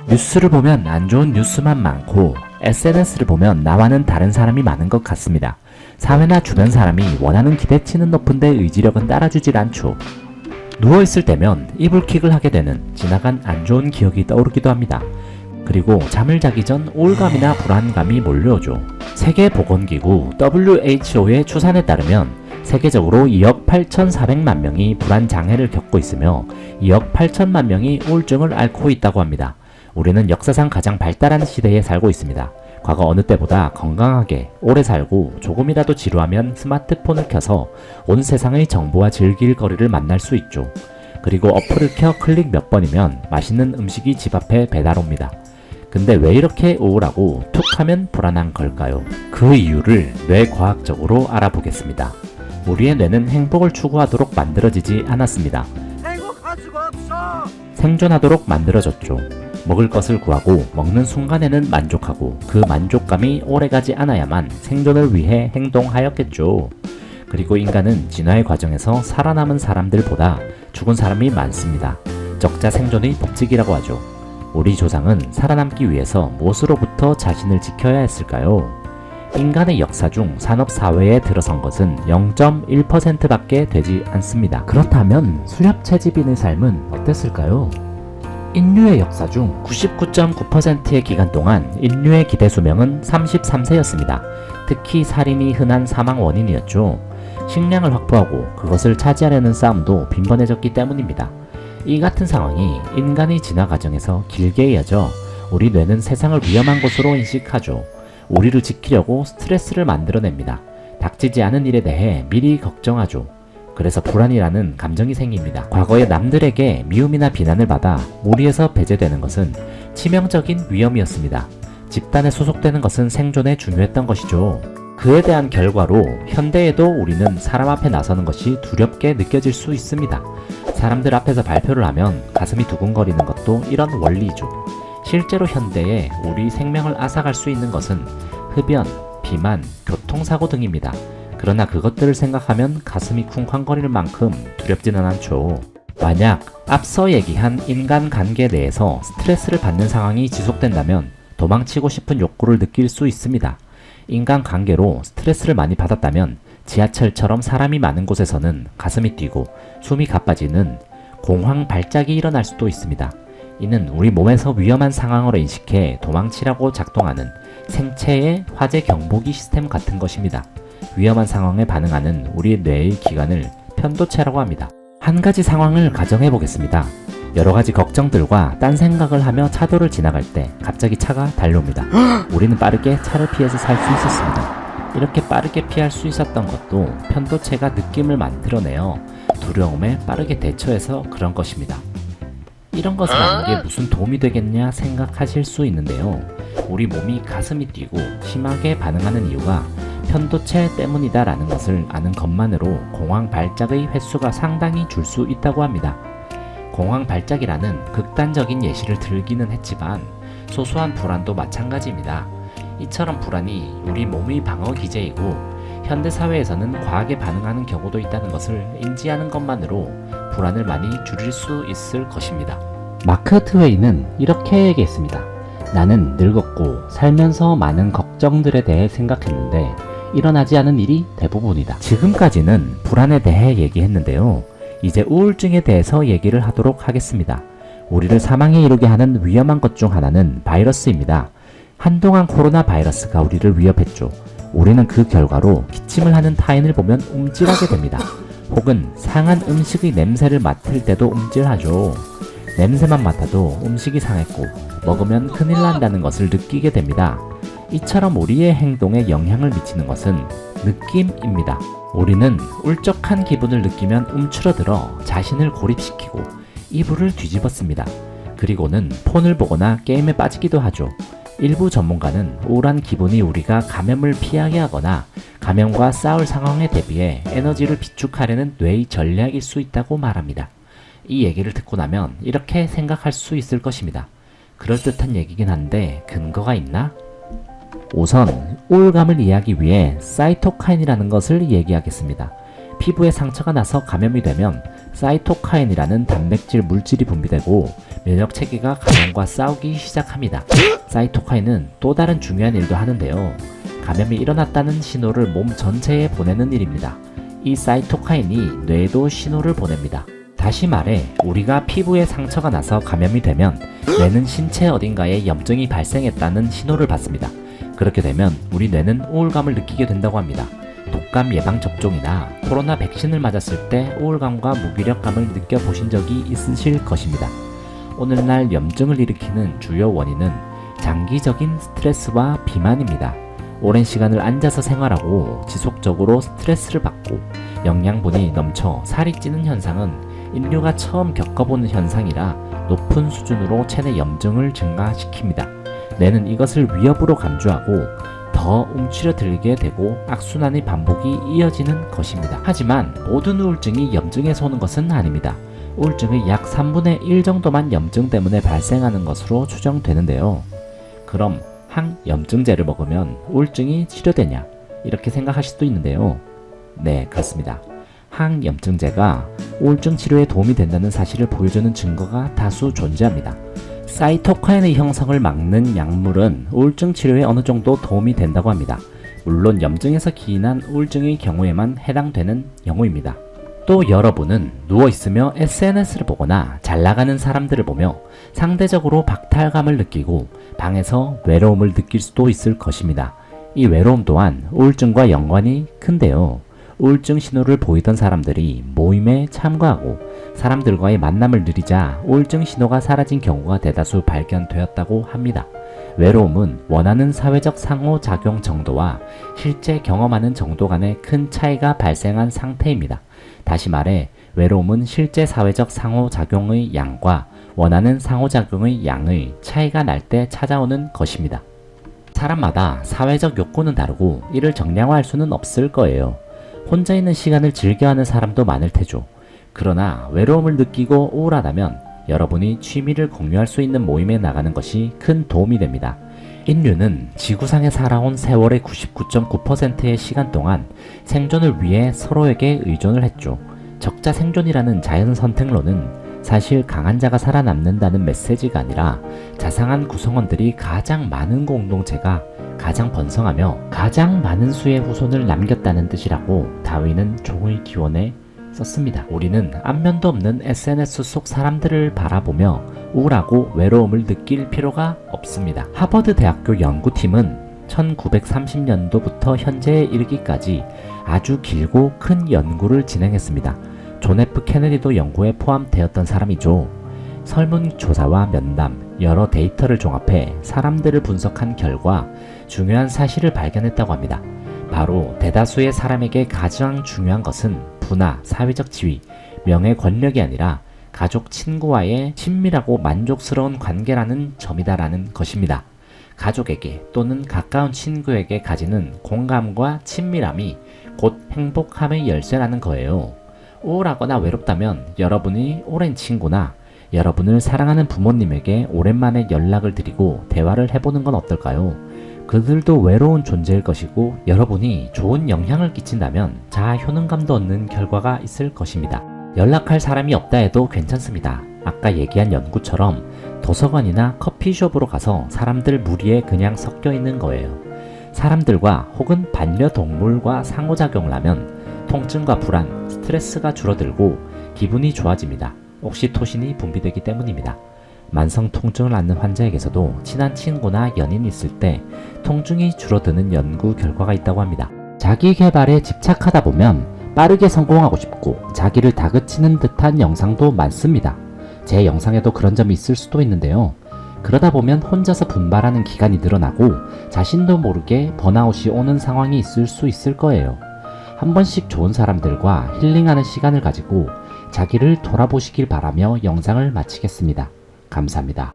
뉴스를 보면 안 좋은 뉴스만 많고 SNS를 보면 나와는 다른 사람이 많은 것 같습니다. 사회나 주변 사람이 원하는 기대치는 높은데 의지력은 따라주질 않죠. 누워있을 때면 이불킥을 하게 되는 지나간 안 좋은 기억이 떠오르기도 합니다. 그리고 잠을 자기 전 우울감이나 불안감이 몰려오죠. 세계보건기구 WHO의 추산에 따르면 세계적으로 2억 8,400만 명이 불안장애를 겪고 있으며 2억 8천만 명이 우울증을 앓고 있다고 합니다. 우리는 역사상 가장 발달한 시대에 살고 있습니다. 과거 어느 때보다 건강하게 오래 살고 조금이라도 지루하면 스마트폰을 켜서 온 세상의 정보와 즐길 거리를 만날 수 있죠. 그리고 어플을 켜 클릭 몇 번이면 맛있는 음식이 집 앞에 배달 옵니다. 근데 왜 이렇게 우울하고 툭 하면 불안한 걸까요? 그 이유를 뇌과학적으로 알아보겠습니다. 우리의 뇌는 행복을 추구하도록 만들어지지 않았습니다. 행복할 수가 없어! 생존하도록 만들어졌죠. 먹을 것을 구하고 먹는 순간에는 만족하고 그 만족감이 오래가지 않아야만 생존을 위해 행동하였겠죠. 그리고 인간은 진화의 과정에서 살아남은 사람들보다 죽은 사람이 많습니다. 적자 생존의 법칙이라고 하죠. 우리 조상은 살아남기 위해서 무엇으로부터 자신을 지켜야 했을까요? 인간의 역사 중 산업사회에 들어선 것은 0.1%밖에 되지 않습니다. 그렇다면 수렵 채집인의 삶은 어땠을까요? 인류의 역사 중 99.9%의 기간 동안 인류의 기대 수명은 33세였습니다. 특히 살인이 흔한 사망 원인이었죠. 식량을 확보하고 그것을 차지하려는 싸움도 빈번해졌기 때문입니다. 이 같은 상황이 인간의 진화 과정에서 길게 이어져 우리 뇌는 세상을 위험한 곳으로 인식하죠. 우리를 지키려고 스트레스를 만들어냅니다. 닥치지 않은 일에 대해 미리 걱정하죠. 그래서 불안이라는 감정이 생깁니다. 과거에 남들에게 미움이나 비난을 받아 무리해서 배제되는 것은 치명적인 위험이었습니다. 집단에 소속되는 것은 생존에 중요했던 것이죠. 그에 대한 결과로 현대에도 우리는 사람 앞에 나서는 것이 두렵게 느껴질 수 있습니다. 사람들 앞에서 발표를 하면 가슴이 두근거리는 것도 이런 원리죠. 실제로 현대에 우리 생명을 앗아갈 수 있는 것은 흡연, 비만, 교통사고 등입니다. 그러나 그것들을 생각하면 가슴이 쿵쾅거릴 만큼 두렵지는 않죠. 만약 앞서 얘기한 인간관계 내에서 스트레스를 받는 상황이 지속된다면 도망치고 싶은 욕구를 느낄 수 있습니다. 인간관계로 스트레스를 많이 받았다면 지하철처럼 사람이 많은 곳에서는 가슴이 뛰고 숨이 가빠지는 공황 발작이 일어날 수도 있습니다. 이는 우리 몸에서 위험한 상황으로 인식해 도망치라고 작동하는 생체의 화재 경보기 시스템 같은 것입니다. 위험한 상황에 반응하는 우리 뇌의 기관을 편도체라고 합니다. 한 가지 상황을 가정해 보겠습니다. 여러 가지 걱정들과 딴 생각을 하며 차도를 지나갈 때 갑자기 차가 달려옵니다. 우리는 빠르게 차를 피해서 살 수 있었습니다. 이렇게 빠르게 피할 수 있었던 것도 편도체가 느낌을 만들어내어 두려움에 빠르게 대처해서 그런 것입니다. 이런 것을 아는 게 무슨 도움이 되겠냐 생각하실 수 있는데요. 우리 몸이 가슴이 뛰고 심하게 반응하는 이유가 편도체 때문이다 라는 것을 아는 것만으로 공황 발작의 횟수가 상당히 줄 수 있다고 합니다. 공황 발작이라는 극단적인 예시를 들기는 했지만 소소한 불안도 마찬가지입니다. 이처럼 불안이 우리 몸의 방어 기제이고 현대사회에서는 과하게 반응하는 경우도 있다는 것을 인지하는 것만으로 불안을 많이 줄일 수 있을 것입니다. 마크 트웨이는 이렇게 얘기했습니다. 나는 늙었고 살면서 많은 걱정들에 대해 생각했는데 일어나지 않은 일이 대부분이다. 지금까지는 불안에 대해 얘기했는데요. 이제 우울증에 대해서 얘기를 하도록 하겠습니다. 우리를 사망에 이르게 하는 위험한 것 중 하나는 바이러스입니다. 한동안 코로나 바이러스가 우리를 위협했죠. 우리는 그 결과로 기침을 하는 타인을 보면 움찔하게 됩니다. 혹은 상한 음식의 냄새를 맡을 때도 움찔하죠. 냄새만 맡아도 음식이 상했고 먹으면 큰일 난다는 것을 느끼게 됩니다. 이처럼 우리의 행동에 영향을 미치는 것은 느낌입니다. 우리는 울적한 기분을 느끼면 움츠러들어 자신을 고립시키고 이불을 뒤집었습니다. 그리고는 폰을 보거나 게임에 빠지기도 하죠. 일부 전문가는 우울한 기분이 우리가 감염을 피하게 하거나 감염과 싸울 상황에 대비해 에너지를 비축하려는 뇌의 전략일 수 있다고 말합니다. 이 얘기를 듣고 나면 이렇게 생각할 수 있을 것입니다. 그럴듯한 얘기긴 한데 근거가 있나? 우선 우울감을 이해하기 위해 사이토카인이라는 것을 얘기하겠습니다. 피부에 상처가 나서 감염이 되면 사이토카인이라는 단백질 물질이 분비되고 면역 체계가 감염과 싸우기 시작합니다. 사이토카인은 또 다른 중요한 일도 하는데요. 감염이 일어났다는 신호를 몸 전체에 보내는 일입니다. 이 사이토카인이 뇌에도 신호를 보냅니다. 다시 말해 우리가 피부에 상처가 나서 감염이 되면 뇌는 신체 어딘가에 염증이 발생했다는 신호를 받습니다. 그렇게 되면 우리 뇌는 우울감을 느끼게 된다고 합니다. 독감 예방 접종이나 코로나 백신을 맞았을 때 우울감과 무기력감을 느껴보신 적이 있으실 것입니다. 오늘날 염증을 일으키는 주요 원인은 장기적인 스트레스와 비만입니다. 오랜 시간을 앉아서 생활하고 지속적으로 스트레스를 받고 영양분이 넘쳐 살이 찌는 현상은 인류가 처음 겪어보는 현상이라 높은 수준으로 체내 염증을 증가시킵니다. 뇌는 이것을 위협으로 감주하고 더 움츠러들게 되고 악순환의 반복이 이어지는 것입니다. 하지만 모든 우울증이 염증에서 오는 것은 아닙니다. 우울증의 약 3분의 1 정도만 염증 때문에 발생하는 것으로 추정되는데요. 그럼 항염증제를 먹으면 우울증이 치료되냐? 이렇게 생각하실 수도 있는데요. 네, 그렇습니다. 항염증제가 우울증 치료에 도움이 된다는 사실을 보여주는 증거가 다수 존재합니다. 사이토카인의 형성을 막는 약물은 우울증 치료에 어느 정도 도움이 된다고 합니다. 물론 염증에서 기인한 우울증의 경우에만 해당되는 경우입니다. 또 여러분은 누워있으며 SNS를 보거나 잘나가는 사람들을 보며 상대적으로 박탈감을 느끼고 방에서 외로움을 느낄 수도 있을 것입니다. 이 외로움 또한 우울증과 연관이 큰데요. 우울증 신호를 보이던 사람들이 모임에 참가하고 사람들과의 만남을 늘리자 우울증 신호가 사라진 경우가 대다수 발견되었다고 합니다. 외로움은 원하는 사회적 상호작용 정도와 실제 경험하는 정도 간의 큰 차이가 발생한 상태입니다. 다시 말해 외로움은 실제 사회적 상호작용의 양과 원하는 상호작용의 양의 차이가 날 때 찾아오는 것입니다. 사람마다 사회적 욕구는 다르고 이를 정량화할 수는 없을 거예요. 혼자 있는 시간을 즐겨하는 사람도 많을 테죠. 그러나 외로움을 느끼고 우울하다면 여러분이 취미를 공유할 수 있는 모임에 나가는 것이 큰 도움이 됩니다. 인류는 지구상에 살아온 세월의 99.9%의 시간 동안 생존을 위해 서로에게 의존을 했죠. 적자 생존이라는 자연 선택론은 사실 강한 자가 살아남는다는 메시지가 아니라 자상한 구성원들이 가장 많은 공동체가 가장 번성하며 가장 많은 수의 후손을 남겼다는 뜻이라고 다윈은 종의 기원에 썼습니다. 우리는 안면도 없는 SNS 속 사람들을 바라보며 우울하고 외로움을 느낄 필요가 없습니다. 하버드 대학교 연구팀은 1930년도부터 현재에 이르기까지 아주 길고 큰 연구를 진행했습니다. 존 F 케네디도 연구에 포함되었던 사람이죠. 설문조사와 면담, 여러 데이터를 종합해 사람들을 분석한 결과 중요한 사실을 발견했다고 합니다. 바로 대다수의 사람에게 가장 중요한 것은 부나 사회적 지위, 명예, 권력이 아니라 가족, 친구와의 친밀하고 만족스러운 관계라는 점이다라는 것입니다. 가족에게 또는 가까운 친구에게 가지는 공감과 친밀함이 곧 행복함의 열쇠라는 거예요. 우울하거나 외롭다면 여러분이 오랜 친구나 여러분을 사랑하는 부모님에게 오랜만에 연락을 드리고 대화를 해보는 건 어떨까요? 그들도 외로운 존재일 것이고 여러분이 좋은 영향을 끼친다면 자아 효능감도 얻는 결과가 있을 것입니다. 연락할 사람이 없다 해도 괜찮습니다. 아까 얘기한 연구처럼 도서관이나 커피숍으로 가서 사람들 무리에 그냥 섞여 있는 거예요. 사람들과 혹은 반려동물과 상호작용을 하면 통증과 불안, 스트레스가 줄어들고 기분이 좋아집니다. 옥시토신이 분비되기 때문입니다. 만성 통증을 앓는 환자에게서도 친한 친구나 연인이 있을 때 통증이 줄어드는 연구 결과가 있다고 합니다. 자기 개발에 집착하다 보면 빠르게 성공하고 싶고 자기를 다그치는 듯한 영상도 많습니다. 제 영상에도 그런 점이 있을 수도 있는데요. 그러다 보면 혼자서 분발하는 기간이 늘어나고 자신도 모르게 번아웃이 오는 상황이 있을 수 있을 거예요. 한 번씩 좋은 사람들과 힐링하는 시간을 가지고 자기를 돌아보시길 바라며 영상을 마치겠습니다. 감사합니다.